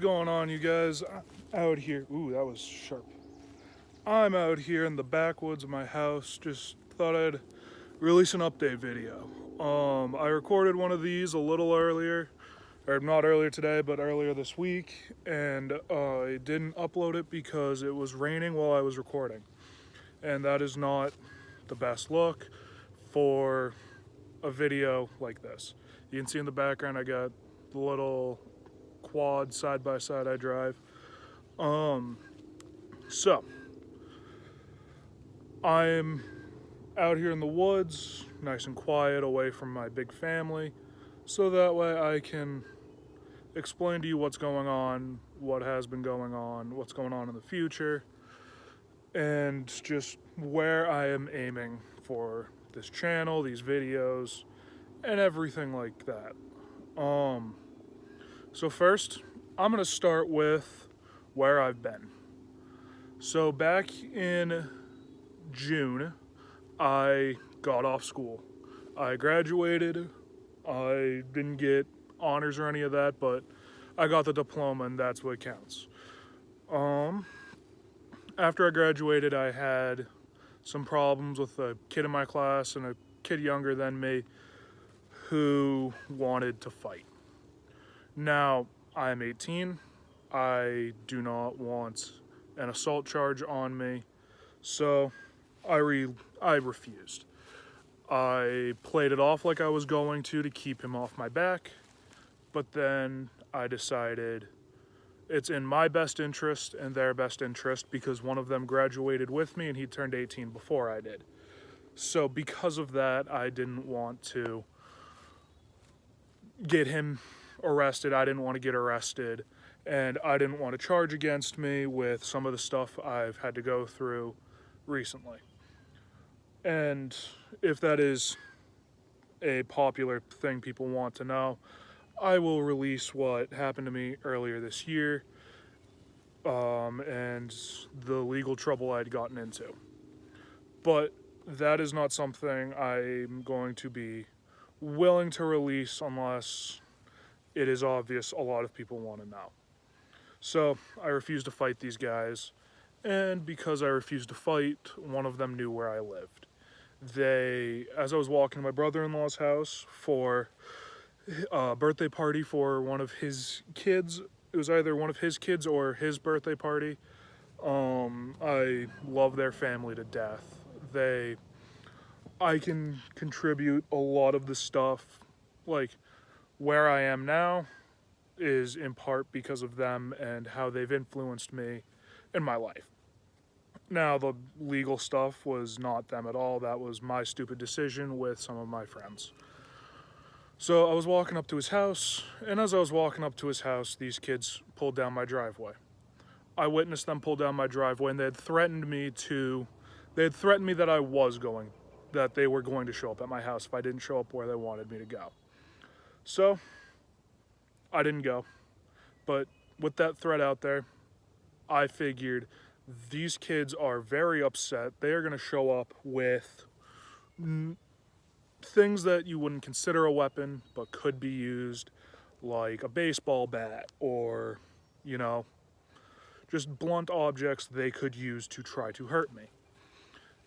going on, you guys? I'm out here. Ooh, that was sharp. I'm out here in the backwoods of my house. Just thought I'd release an update video. I recorded one of these a little earlier, or not earlier today, but earlier this week, and I didn't upload it because it was raining while I was recording, and that is not the best look for a video like this. You can see in the background I got the little quad side by side I drive. So I'm out here in the woods, nice and quiet, away from my big family, so that way I can explain to you what's going on, what has been going on, what's going on in the future, and just where I am aiming for this channel, these videos, and everything like that. So first, I'm gonna start with where I've been. So back in June, I got off school. I graduated. I didn't get honors or any of that, but I got the diploma and that's what counts. After I graduated, I had some problems with a kid in my class and a kid younger than me who wanted to fight. Now, I'm 18. I do not want an assault charge on me, so I refused. I played it off like I was going to keep him off my back, but then I decided it's in my best interest and their best interest because one of them graduated with me and he turned 18 before I did. So because of that, I didn't want to get him arrested. I didn't want to get arrested, and I didn't want to charge against me with some of the stuff I've had to go through recently. And if that is a popular thing people want to know, I will release what happened to me earlier this year, and the legal trouble I'd gotten into. But that is not something I'm going to be willing to release unless it is obvious a lot of people want to know. So I refused to fight these guys, and because I refused to fight, one of them knew where I lived. As I was walking to my brother-in-law's house for a birthday party for one of his kids, it was either one of his kids or his birthday party. I love their family to death. I can contribute a lot of the stuff, like where I am now is in part because of them and how they've influenced me in my life. Now, the legal stuff was not them at all. That was my stupid decision with some of my friends. So I was walking up to his house, and as I was walking up to his house, these kids pulled down my driveway. I witnessed them pull down my driveway, and they had threatened me that they were going to show up at my house if I didn't show up where they wanted me to go. So I didn't go. But with that threat out there, I figured these kids are very upset. They are going to show up with things that you wouldn't consider a weapon, but could be used, like a baseball bat or, just blunt objects they could use to try to hurt me.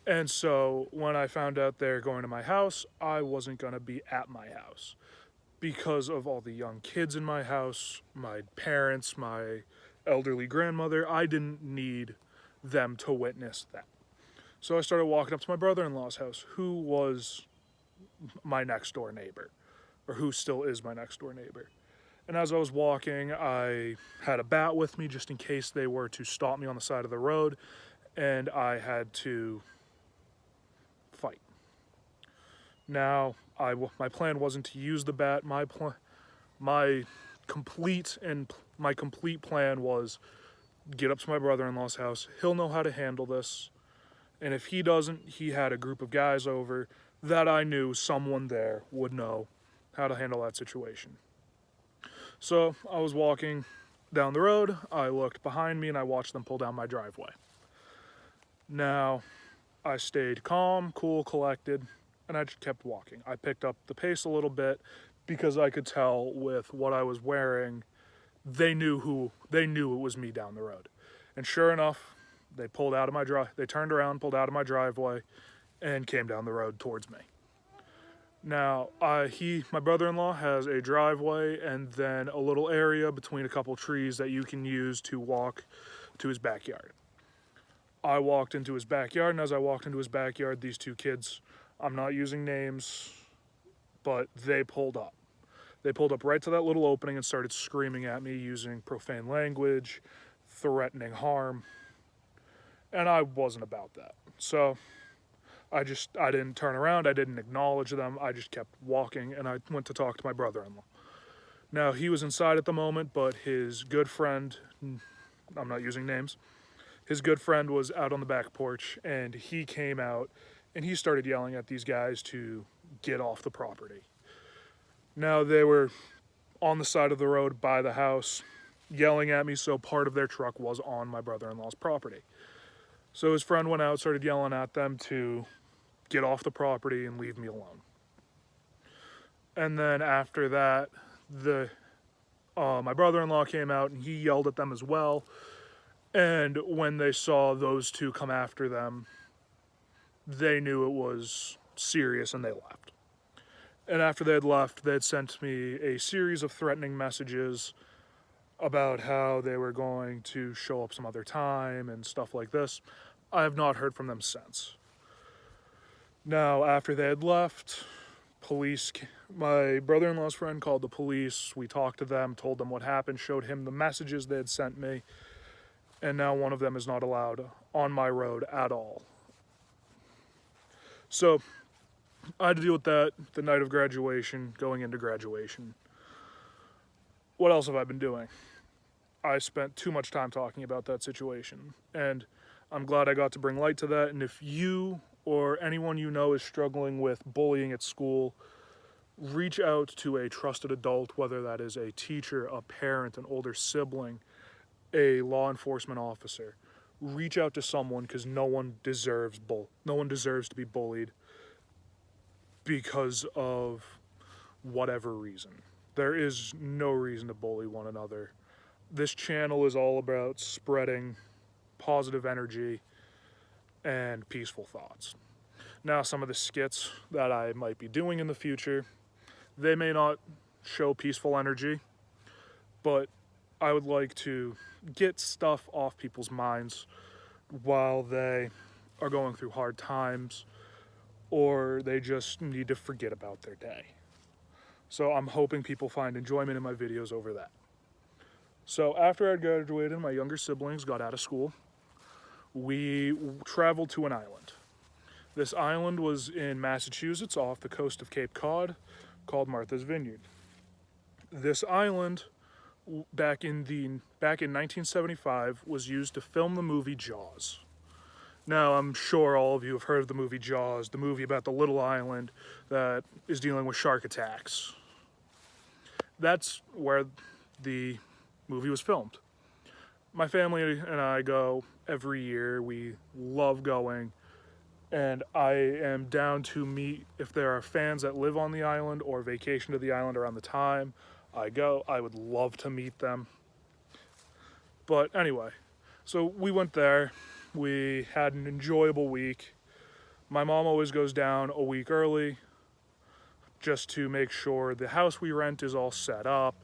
And so when I found out they're going to my house, I wasn't going to be at my house because of all the young kids in my house, my parents, my elderly grandmother. I didn't need them to witness that. So I started walking up to my brother-in-law's house, who was my next door neighbor, or who still is my next door neighbor. And as I was walking, I had a bat with me just in case they were to stop me on the side of the road, and I had to fight. Now, my plan wasn't to use the bat. My complete plan was get up to my brother-in-law's house. He'll know how to handle this. And if he doesn't, he had a group of guys over that I knew someone there would know how to handle that situation. So I was walking down the road. I looked behind me and I watched them pull down my driveway. Now, I stayed calm, cool, collected, and I just kept walking. I picked up the pace a little bit because I could tell with what I was wearing they knew it was me down the road. And sure enough, they turned around, pulled out of my driveway, and came down the road towards me. Now, my brother-in-law has a driveway and then a little area between a couple trees that you can use to walk to his backyard. I walked into his backyard, and as I walked into his backyard, these two kids, I'm not using names, but they pulled up. They pulled up right to that little opening and started screaming at me using profane language, threatening harm, and I wasn't about that. So I didn't turn around, I didn't acknowledge them, I just kept walking, and I went to talk to my brother-in-law. Now, he was inside at the moment, but his good friend, I'm not using names, his good friend was out on the back porch, and he came out, and he started yelling at these guys to get off the property. Now, they were on the side of the road by the house, yelling at me, so part of their truck was on my brother-in-law's property. So his friend went out, started yelling at them to get off the property and leave me alone. And then after that, my brother-in-law came out and he yelled at them as well. And when they saw those two come after them, they knew it was serious and they left. And after they had left, they had sent me a series of threatening messages about how they were going to show up some other time and stuff like this. I have not heard from them since. Now, after they had left, my brother-in-law's friend called the police. We talked to them, told them what happened, showed him the messages they had sent me. And now one of them is not allowed on my road at all. So I had to deal with that the night of graduation, going into graduation. What else have I been doing? I spent too much time talking about that situation, and I'm glad I got to bring light to that. And if you or anyone you know is struggling with bullying at school, reach out to a trusted adult, whether that is a teacher, a parent, an older sibling, a law enforcement officer. Reach out to someone, because no one deserves to be bullied because of whatever reason. There is no reason to bully one another. This channel is all about spreading positive energy and peaceful thoughts. Now, some of the skits that I might be doing in the future, they may not show peaceful energy, but I would like to get stuff off people's minds while they are going through hard times or they just need to forget about their day. So I'm hoping people find enjoyment in my videos over that. So after I graduated, my younger siblings got out of school. We traveled to an island. This island was in Massachusetts off the coast of Cape Cod called Martha's Vineyard. This island back in 1975 was used to film the movie Jaws. Now, I'm sure all of you have heard of the movie Jaws, the movie about the little island that is dealing with shark attacks. That's where the movie was filmed. My family and I go every year. We love going, and I am down to meet if there are fans that live on the island or vacation to the island around the time I go. I would love to meet them. But anyway, so we went there. We had an enjoyable week. My mom always goes down a week early just to make sure the house we rent is all set up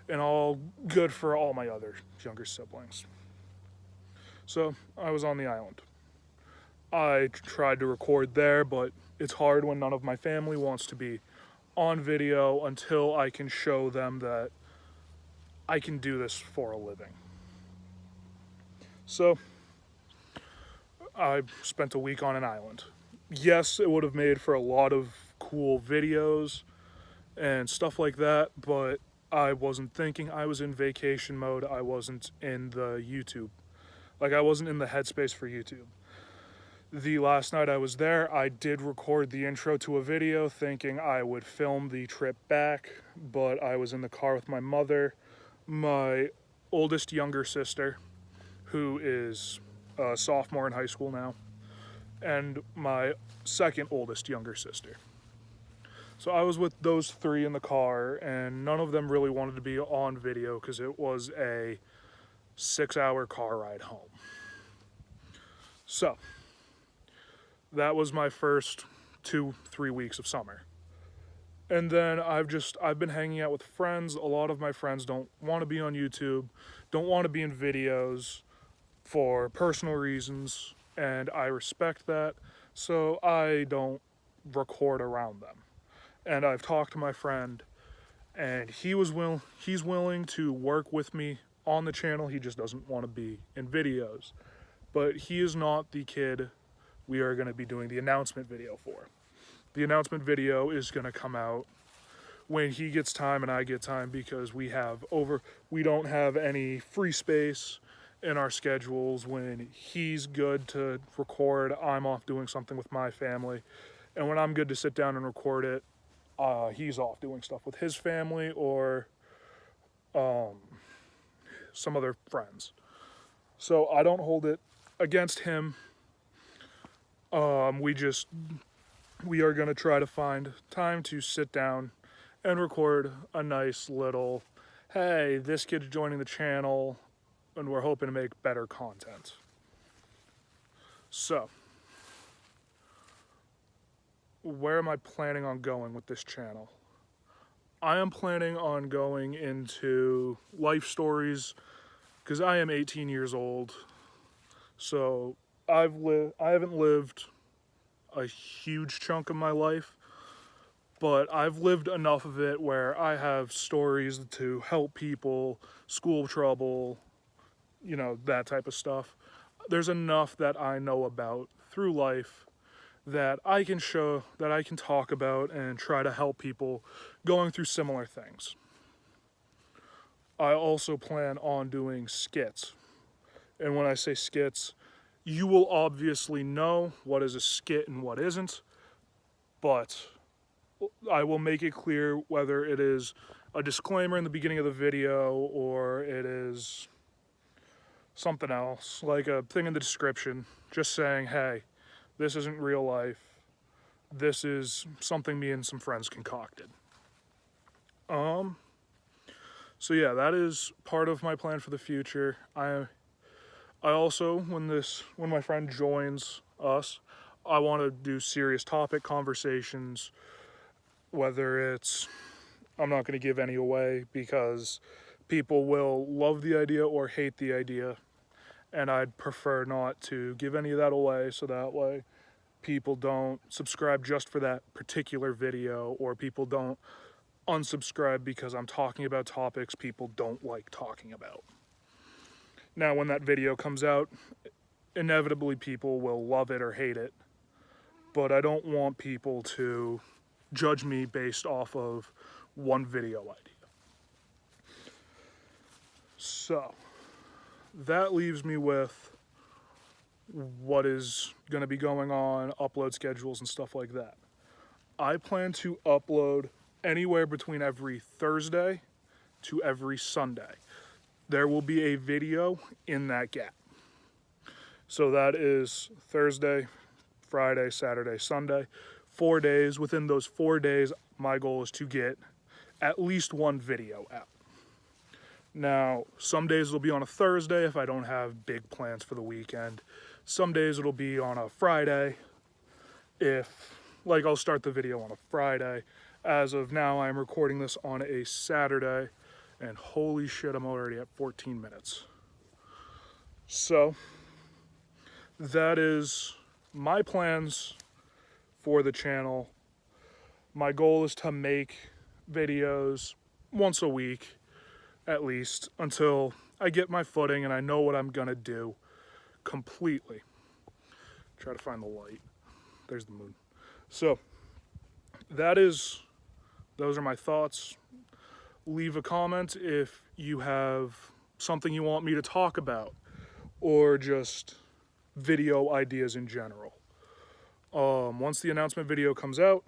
and all good for all my other younger siblings. So I was on the island. I tried to record there, but it's hard when none of my family wants to be on video until I can show them that I can do this for a living. So I spent a week on an island. Yes, it would have made for a lot of cool videos and stuff like that, but I wasn't thinking. I was in vacation mode. I wasn't in the YouTube. I wasn't in the headspace for YouTube. The last night I was there, I did record the intro to a video thinking I would film the trip back, but I was in the car with my mother, my oldest younger sister, who is a sophomore in high school now, and my second oldest younger sister. So I was with those three in the car, and none of them really wanted to be on video because it was a 6-hour car ride home. So that was my first 2-3 weeks of summer. And then I've been hanging out with friends. A lot of my friends don't want to be on YouTube, don't want to be in videos for personal reasons, and I respect that. So I don't record around them. And I've talked to my friend, and he's willing to work with me on the channel. He just doesn't want to be in videos. But he is not the kid we are going to be doing the announcement video for. The announcement video is going to come out when he gets time and I get time, because we don't have any free space in our schedules. When he's good to record, I'm off doing something with my family. And when I'm good to sit down and record it, he's off doing stuff with his family or some other friends. So I don't hold it against him. We are going to try to find time to sit down and record a nice little, hey, this kid's joining the channel, and we're hoping to make better content. So, where am I planning on going with this channel? I am planning on going into life stories, because I am 18 years old. So I haven't lived a huge chunk of my life, but I've lived enough of it where I have stories to help people, school trouble, that type of stuff. There's enough that I know about through life that I can talk about and try to help people going through similar things. I also plan on doing skits. And when I say skits, you will obviously know what is a skit and what isn't, but I will make it clear whether it is a disclaimer in the beginning of the video or it is something else, like a thing in the description, just saying, hey, this isn't real life. This is something me and some friends concocted. So yeah, that is part of my plan for the future. I also, when my friend joins us, I want to do serious topic conversations, whether it's, I'm not going to give any away because people will love the idea or hate the idea, and I'd prefer not to give any of that away, so that way people don't subscribe just for that particular video, or people don't unsubscribe because I'm talking about topics people don't like talking about. Now, when that video comes out, inevitably people will love it or hate it, but I don't want people to judge me based off of one video idea. So, that leaves me with what is going to be going on, upload schedules and stuff like that. I plan to upload anywhere between every Thursday to every Sunday. There will be a video in that gap. So that is Thursday, Friday, Saturday, Sunday. 4 days. Within those 4 days, my goal is to get at least one video out. Now, some days it'll be on a Thursday if I don't have big plans for the weekend. Some days it'll be on a Friday I'll start the video on a Friday. As of now, I'm recording this on a Saturday, and holy shit, I'm already at 14 minutes. So, that is my plans for the channel. My goal is to make videos once a week, at least, until I get my footing and I know what I'm gonna do completely. Try to find the light. There's the moon. So, those are my thoughts. Leave a comment if you have something you want me to talk about, or just video ideas in general. Once the announcement video comes out,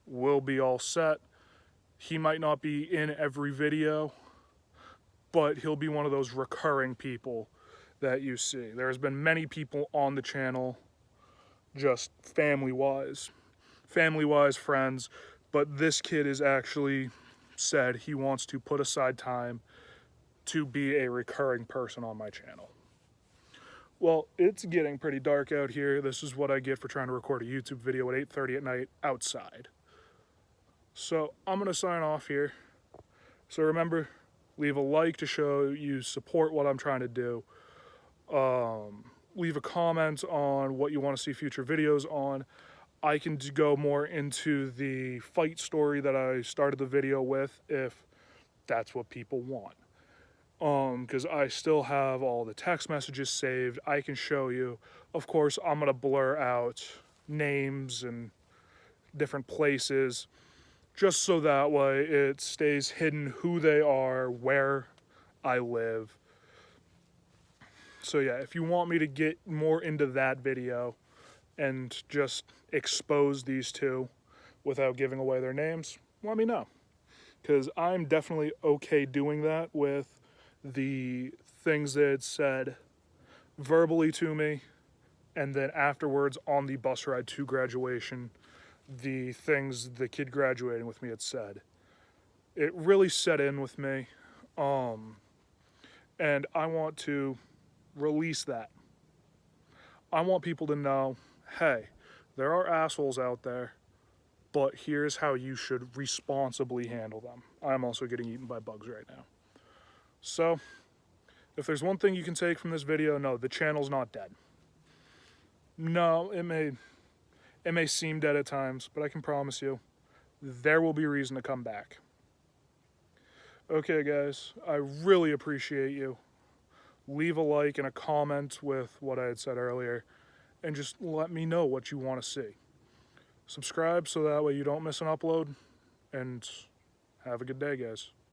we'll be all set. He might not be in every video, but he'll be one of those recurring people that you see. There has been many people on the channel, just family-wise, family-wise, friends, but this kid is actually said he wants to put aside time to be a recurring person on my channel. Well, it's getting pretty dark out here. This is what I get for trying to record a YouTube video at 8:30 at night outside. So I'm going to sign off here. So remember, leave a like to show you support what I'm trying to do. Leave a comment on what you want to see future videos on. I can go more into the fight story that I started the video with if that's what people want. Because I still have all the text messages saved. I can show you. Of course, I'm going to blur out names and different places just so that way it stays hidden who they are, where I live. So yeah, if you want me to get more into that video and just expose these two without giving away their names, let me know. Because I'm definitely okay doing that with the things that it said verbally to me, and then afterwards on the bus ride to graduation, the things the kid graduating with me had said. It really set in with me, and I want to release that. I want people to know, hey, there are assholes out there, but here's how you should responsibly handle them. I'm also getting eaten by bugs right now. So, if there's one thing you can take from this video, no, the channel's not dead. No, it may seem dead at times, but I can promise you, there will be reason to come back. Okay, guys, I really appreciate you. Leave a like and a comment with what I had said earlier, and just let me know what you want to see. Subscribe so that way you don't miss an upload, and have a good day, guys.